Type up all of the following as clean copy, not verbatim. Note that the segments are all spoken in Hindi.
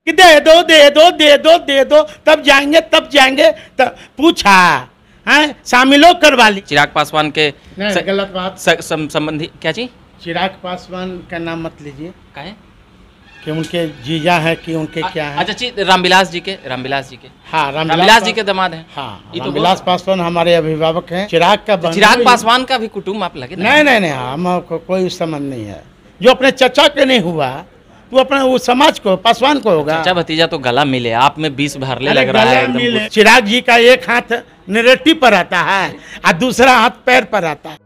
कि दे दो दे दो दे दो दे दो, तब जाएंगे तब पूछा है, शामिलों करवा ली। चिराग पासवान के गलत बात संबंधी क्या चीज? चिराग पासवान का नाम मत लीजिए, क्या है कि उनके जीजा है कि उनके क्या है। अच्छा रामविलास जी के हाँ, रामविलास जी के दामाद हैं। हाँ, रामविलास पासवान हमारे अभिभावक हैं। चिराग पासवान का भी कुटुंब आप लगे? नहीं, हम कोई संबंध नहीं है। जो अपने चचा के नहीं हुआ वो अपने वो समाज को, पासवान को होगा। चचा भतीजा तो गला मिले, आप में 20 भरले लग रहा है एकदम। चिराग जी का एक हाथ नैरेटिव पर आता है और दूसरा हाथ पैर पर आता है।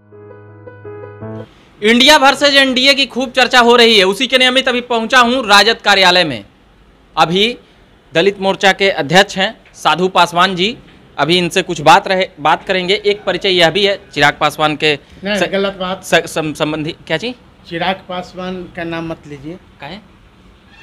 इंडिया वर्सेज एनडीए की खूब चर्चा हो रही है, उसी के नियमित अभी पहुंचा हूं राजद कार्यालय में। अभी दलित मोर्चा के अध्यक्ष हैं साधु पासवान जी, अभी इनसे कुछ बात करेंगे। एक परिचय यह भी है चिराग पासवान के गलत बात संबंधी क्या चीज? चिराग पासवान का नाम मत लीजिए, क्या है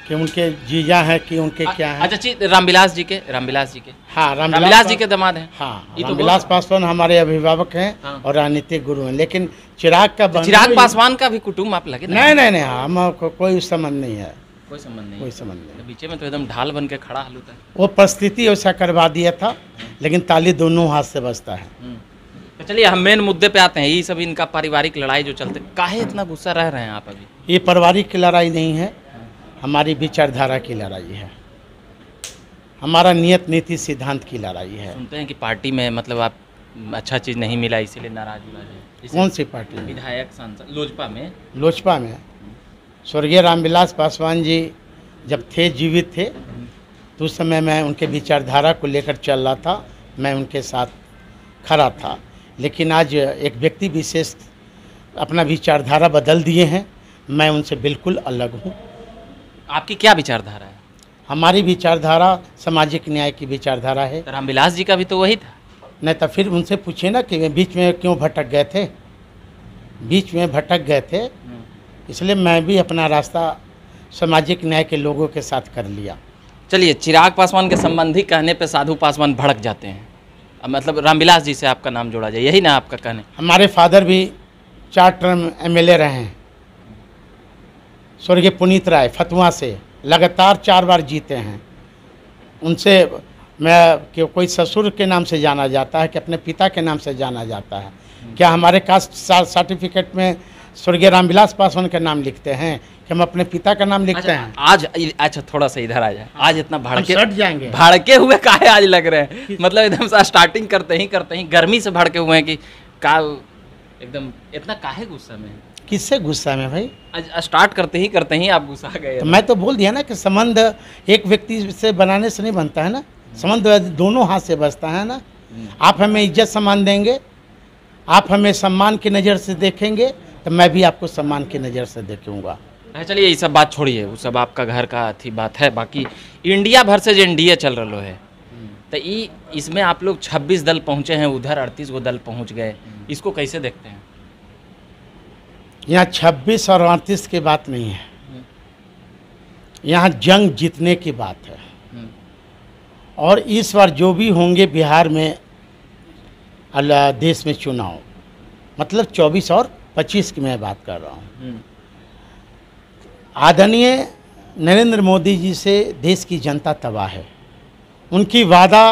कि उनके जीजा है कि उनके क्या है। अच्छा रामविलास जी के हाँ, रामविलास जी के दामाद हैं। हाँ, रामविलास पासवान हमारे अभिभावक हैं। हाँ। और राजनीतिक गुरु हैं। लेकिन चिराग पासवान का भी कुटुंब आप लगे? नहीं, हम कोई संबंध नहीं है। कोई संबंध नहीं। बीच में तो एकदम ढाल बन के खड़ा हालत है। वो परिस्थिति ऐसा करवा दिया था, लेकिन ताली दोनों हाथ से बजता है। तो चलिए हम मेन मुद्दे पे आते हैं। ये सब इनका पारिवारिक लड़ाई जो चलते, काहे इतना गुस्सा रह रहे हैं आप अभी? ये पारिवारिक की लड़ाई नहीं है, हमारी विचारधारा की लड़ाई है, हमारा नियत नीति सिद्धांत की लड़ाई है। सुनते हैं कि पार्टी में मतलब आप अच्छा चीज़ नहीं मिला इसीलिए नाराज हुआ है। कौन सी पार्टी? विधायक सांसद लोजपा में स्वर्गीय रामविलास पासवान जी जब थे, जीवित थे, तो उस समय मैं उनके विचारधारा को लेकर चल रहा था, मैं उनके साथ खड़ा था। लेकिन आज एक व्यक्ति विशेष अपना विचारधारा बदल दिए हैं, मैं उनसे बिल्कुल अलग हूँ। आपकी क्या विचारधारा है? हमारी विचारधारा सामाजिक न्याय की विचारधारा है। रामविलास जी का भी तो वही था। नहीं तो फिर उनसे पूछिए ना कि बीच में क्यों भटक गए थे। बीच में भटक गए थे, इसलिए मैं भी अपना रास्ता सामाजिक न्याय के लोगों के साथ कर लिया। चलिए, चिराग पासवान के संबंधी कहने पे साधु पासवान भड़क जाते हैं, मतलब रामविलास जी से आपका नाम जोड़ा जाए, यही ना आपका कहने? हमारे फादर भी 4 टर्म एमएलए रहे हैं। स्वर्गीय पुनीत राय फतुआ से लगातार 4 बार जीते हैं। उनसे मैं कि कोई ससुर के नाम से जाना जाता है कि अपने पिता के नाम से जाना जाता है? क्या हमारे कास्ट सर्टिफिकेट में स्वर्गीय रामविलास पासवान का नाम लिखते हैं कि हम अपने पिता का नाम लिखते हैं? आज अच्छा थोड़ा सा इधर आ जाए। आज इतना भड़के हुए काहे आज लग रहे हैं? मतलब एकदम से स्टार्टिंग करते ही गर्मी से भड़के हुए हैं कि का एकदम इतना काहे गुस्सा में? किससे गुस्सा में भाई? स्टार्ट करते ही आप गुस्सा गए। तो मैं तो बोल दिया ना कि संबंध एक व्यक्ति से बनाने से नहीं बनता है ना, संबंध दोनों हाथ से बचता है ना। आप हमें इज्जत सम्मान देंगे, आप हमें सम्मान की नज़र से देखेंगे, तो मैं भी आपको सम्मान की नज़र से देखूंगा। चलिए ये सब बात छोड़िए, वो सब आपका घर का थी बात है। बाकी इंडिया वर्सेज एनडीए चल रहा है, तो इसमें आप लोग 26 दल पहुँचे हैं, उधर 38 गो दल पहुँच गए, इसको कैसे देखते हैं? यहाँ 26 और 38 की बात नहीं है, यहाँ जंग जीतने की बात है। और इस बार जो भी होंगे बिहार में देश में चुनाव, मतलब 24 और 25 की मैं बात कर रहा हूँ। आदरणीय नरेंद्र मोदी जी से देश की जनता तबाह है। उनकी वादा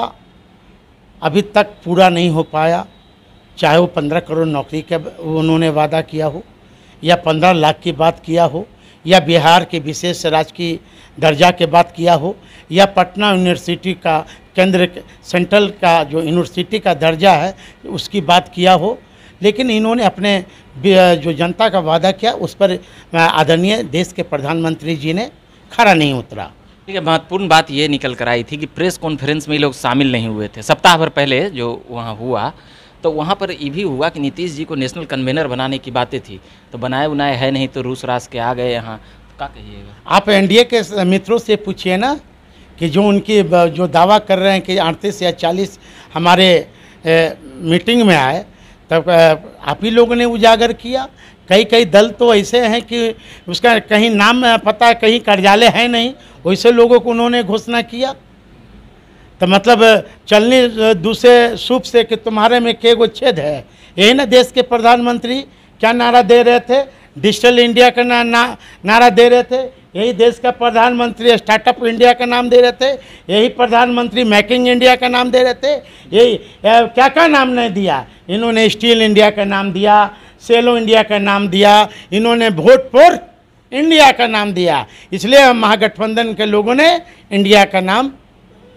अभी तक पूरा नहीं हो पाया, चाहे वो 15 करोड़ नौकरी का उन्होंने वादा किया हो, या 15 लाख की बात किया हो, या बिहार के विशेष राजकीय दर्जा के बात किया हो, या पटना यूनिवर्सिटी का केंद्र सेंट्रल का जो यूनिवर्सिटी का दर्जा है उसकी बात किया हो। लेकिन इन्होंने अपने जो जनता का वादा किया उस पर आदरणीय देश के प्रधानमंत्री जी ने खरा नहीं उतरा। ठीक है, महत्वपूर्ण बात ये निकल कर आई थी कि प्रेस कॉन्फ्रेंस में ये लोग शामिल नहीं हुए थे। सप्ताह भर पहले जो वहाँ हुआ, तो वहाँ पर ये भी हुआ कि नीतीश जी को नेशनल कन्वेनर बनाने की बातें थी, तो बनाए है नहीं, तो रूस रास के आ गए यहाँ। तो क्या कहिएगा? आप एनडीए के मित्रों से पूछिए ना कि जो उनकी जो दावा कर रहे हैं कि 38 या 40 हमारे मीटिंग में आए, तब आप ही लोगों ने उजागर किया। कई दल तो ऐसे हैं कि उसका कहीं नाम पता, कहीं कार्यालय है नहीं, वैसे लोगों को उन्होंने घोषणा किया। तो मतलब चलने दूसरे सूप से कि तुम्हारे में के गो छेद है, यही ना देश के प्रधानमंत्री क्या नारा दे रहे थे? डिजिटल इंडिया का नारा दे रहे थे यही देश का प्रधानमंत्री स्टार्टअप इंडिया का नाम दे रहे थे, यही प्रधानमंत्री मेकिंग इंडिया का नाम दे रहे थे, यही क्या क्या नाम नहीं दिया इन्होंने। स्टील इंडिया का नाम दिया, सेलो इंडिया का नाम दिया, इन्होंने वोट फॉर इंडिया का नाम दिया। इसलिए महागठबंधन के लोगों ने इंडिया का नाम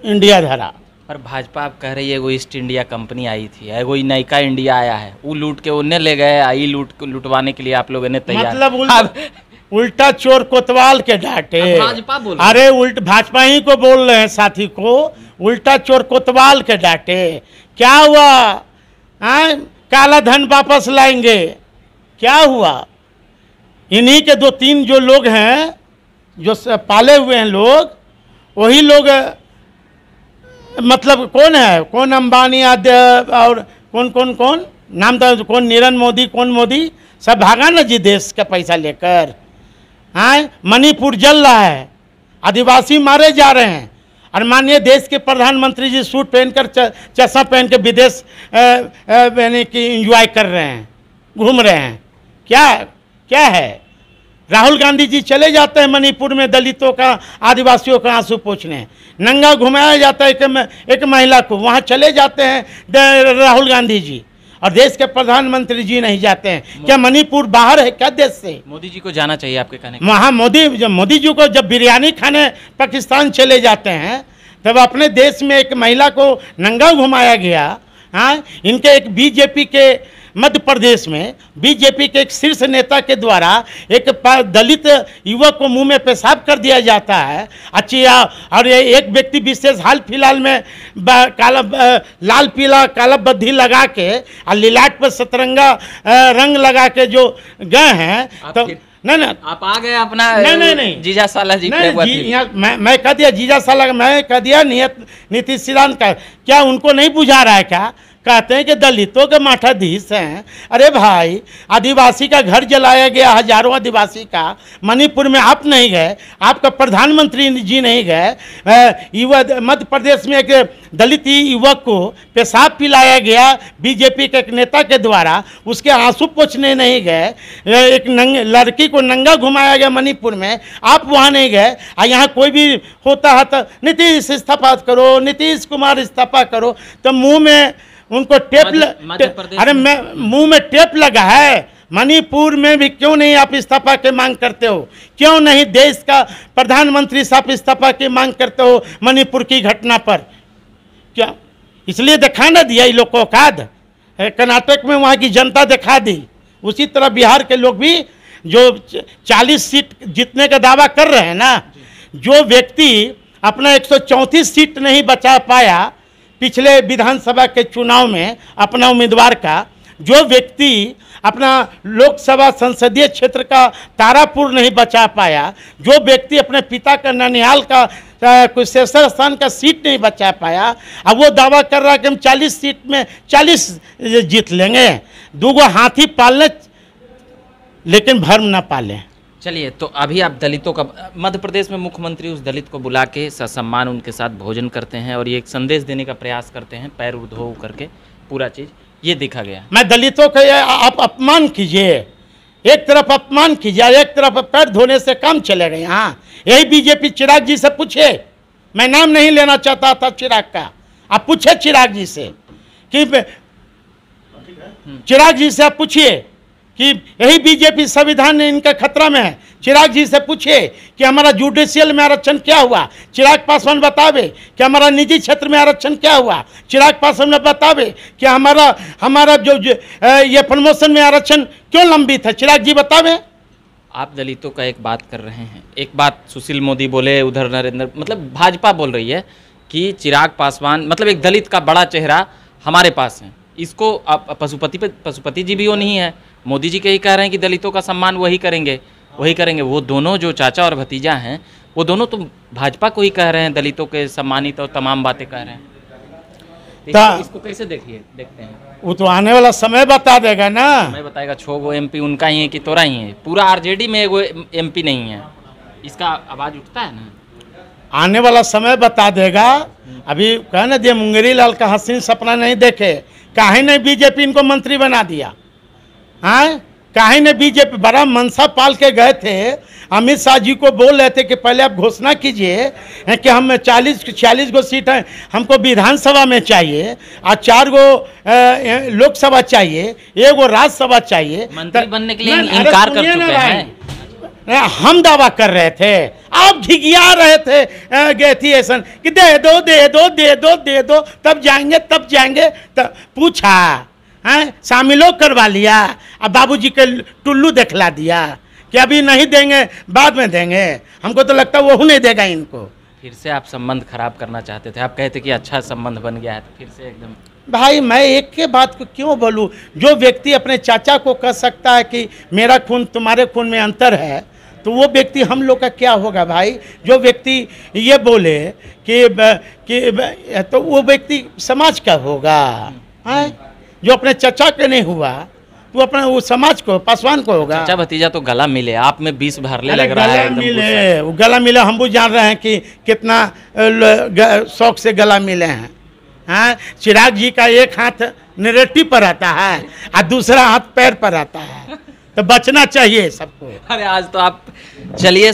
इंडिया धरा। पर भाजपा आप कह रही है वो ईस्ट इंडिया कंपनी आई थी, है वो नयका इंडिया आया है, वो लूट के उन्हें ले गए, आई लूटवाने के लिए आप लोगों ने तैयार। मतलब उल्टा चोर कोतवाल के डांटे। भाजपा बोल अरे उल्ट भाजपा ही को बोल रहे हैं साथी को, उल्टा चोर कोतवाल के डांटे। क्या हुआ? काला धन वापस लाएंगे, क्या हुआ? इन्हीं के 2-3 जो लोग हैं जो पाले हुए हैं लोग, वही लोग मतलब कौन है, कौन अंबानी आदि और कौन नाम था, कौन नीरव मोदी, कौन मोदी, सब भागा ना जी देश का पैसा लेकर। हाँ, मणिपुर जल रहा है, आदिवासी मारे जा रहे हैं, और माननीय देश के प्रधानमंत्री जी सूट पहनकर चश्मा पहन के विदेश यानी कि इंजॉय कर रहे हैं, घूम रहे हैं। क्या है? राहुल गांधी जी चले जाते हैं मणिपुर में दलितों का, आदिवासियों का आंसू पोंछने, नंगा घुमाया जाता है एक महिला को, वहाँ चले जाते हैं राहुल गांधी जी, और देश के प्रधानमंत्री जी नहीं जाते हैं। क्या मणिपुर बाहर है क्या देश से? मोदी जी को जाना चाहिए आपके कहने। वहाँ मोदी जी को जब बिरयानी खाने पाकिस्तान चले जाते हैं तब अपने देश में एक महिला को नंगा घुमाया गया। हाँ, इनके एक बीजेपी के मध्य प्रदेश में बीजेपी के एक शीर्ष नेता के द्वारा एक दलित युवक को मुंह में पेशाब कर दिया जाता है। अच्छा, और एक व्यक्ति विशेष हाल फिलहाल में काला लाल पीला काला बद्धी लगा के और लिलाट पर सतरंगा रंग लगा के जो गए हैं, तो नहीं आप आ गए अपना नहीं जीजा साला जी मैं कह दिया जीजा साला, मैं कह दिया नीतीश सिद्धांत का। क्या उनको नहीं बुझा रहा है क्या? कहते हैं कि दलितों के मठाधीश हैं। अरे भाई, आदिवासी का घर जलाया गया, हजारों आदिवासी का। मणिपुर में आप नहीं गए, आपका प्रधानमंत्री जी नहीं गए। मध्य प्रदेश में एक दलित युवक को पेशाब पिलाया गया बीजेपी के एक नेता के द्वारा, उसके आंसू पोंछने नहीं गए। एक लड़की को नंगा घुमाया गया मणिपुर में, आप वहाँ नहीं गए। और यहाँ कोई भी होता है तो नीतीश इस्तीफा करो, नीतीश कुमार इस्तीफा करो, तो मुँह में उनको अरे मुंह में टेप लगा है। मणिपुर में भी क्यों नहीं आप इस्तीफा की मांग करते हो? क्यों नहीं देश का प्रधानमंत्री साहब इस्तीफा की मांग करते हो मणिपुर की घटना पर? क्या इसलिए दिखा ना दिया इन लोग को औकात? कर्नाटक में वहाँ की जनता दिखा दी, उसी तरह बिहार के लोग भी जो 40 सीट जीतने का दावा कर रहे हैं ना, जो व्यक्ति अपना 134 सीट नहीं बचा पाया पिछले विधानसभा के चुनाव में अपना उम्मीदवार का, जो व्यक्ति अपना लोकसभा संसदीय क्षेत्र का तारापुर नहीं बचा पाया, जो व्यक्ति अपने पिता का ननिहाल का कुशेश्वर स्थान का सीट नहीं बचा पाया, अब वो दावा कर रहा है कि हम 40 सीट में 40 जीत लेंगे। दूगो हाथी पालने लेकिन भर्म ना पालें। चलिए, तो अभी आप दलितों का, मध्य प्रदेश में मुख्यमंत्री उस दलित को बुला के ससम्मान उनके साथ भोजन करते हैं और ये एक संदेश देने का प्रयास करते हैं, पैर उधो करके पूरा चीज़ ये देखा गया। मैं दलितों का आप अपमान कीजिए, एक तरफ अपमान कीजिए, एक तरफ पैर धोने से काम चलेगा। यहाँ यही बीजेपी चिराग जी से पूछे, मैं नाम नहीं लेना चाहता था चिराग का, आप पूछे चिराग जी से कि चिराग जी से आप पूछिए कि यही बीजेपी संविधान ने इनका खतरा में है। चिराग जी से पूछिए कि हमारा जुडिशियल में आरक्षण क्या हुआ, चिराग पासवान बतावे कि हमारा निजी क्षेत्र में आरक्षण क्या हुआ, चिराग पासवान बतावे कि हमारा जो ये प्रमोशन में आरक्षण क्यों लंबित है, चिराग जी बतावे। आप दलितों का एक बात कर रहे हैं, एक बात सुशील मोदी बोले, उधर नरेंद्र, मतलब भाजपा बोल रही है कि चिराग पासवान मतलब एक दलित का बड़ा चेहरा हमारे पास है। इसको पशुपति जी भी वो नहीं है, मोदी जी के ही कह रहे हैं कि दलितों का सम्मान वही करेंगे। वो दोनों जो चाचा और भतीजा हैं, वो दोनों तो भाजपा को ही कह रहे हैं दलितों के सम्मानित और तमाम बातें कह रहे हैं। इसको कैसे देखते हैं? वो तो आने वाला समय बता देगा ना। समय बताएगा। 6 गो MP उनका ही है कि तोरा ही है? पूरा RJD में एगो MP नहीं है, इसका आवाज़ उठता है ना। आने वाला समय बता देगा। अभी कहना दिया मुंगेरी लाल का हसीन सपना नहीं देखे, काहे नहीं बीजेपी इनको मंत्री बना दिया? हाँ, काहे ने बीजेपी बड़ा मनसा पाल के गए थे, अमित शाह जी को बोल रहे थे कि पहले आप घोषणा कीजिए कि हम 46 गो सीट हैं हमको विधानसभा में चाहिए और 4 गो लोकसभा चाहिए, 1 गो राज्यसभा चाहिए। मंत्री बनने के लिए इनकार कर चुके हैं। हम दावा कर रहे थे, आप घिघिया रहे थे गए थी ऐसा कि दे दो दे दो दे दो दे दो, तब जाएंगे तब पूछा हैं, शामिलों करवा लिया, अब बाबूजी के टुल्लू दिखला दिया कि अभी नहीं देंगे बाद में देंगे। हमको तो लगता है वो नहीं देगा इनको। फिर से आप संबंध खराब करना चाहते थे, आप कहते कि अच्छा संबंध बन गया है, तो फिर से एकदम। भाई मैं एक के बात को क्यों बोलूं? जो व्यक्ति अपने चाचा को कह सकता है कि मेरा खून तुम्हारे खून में अंतर है, तो वो व्यक्ति हम लोग का क्या होगा भाई? जो व्यक्ति ये बोले कि तो वो व्यक्ति समाज का होगा है? जो अपने चचा के नहीं हुआ तो अपने वो समाज को, पासवान को होगा। चाचा भतीजा तो गला मिले, आप में 20 भरले लग रहा है। मिले, वो गला मिले, हम भी जान रहे हैं कि कितना शौक से गला मिले हैं। हाँ, चिराग जी का एक हाथ नेरेटिव पर आता है और दूसरा हाथ पैर पर आता है, तो बचना चाहिए सबको। अरे आज तो आप चलिए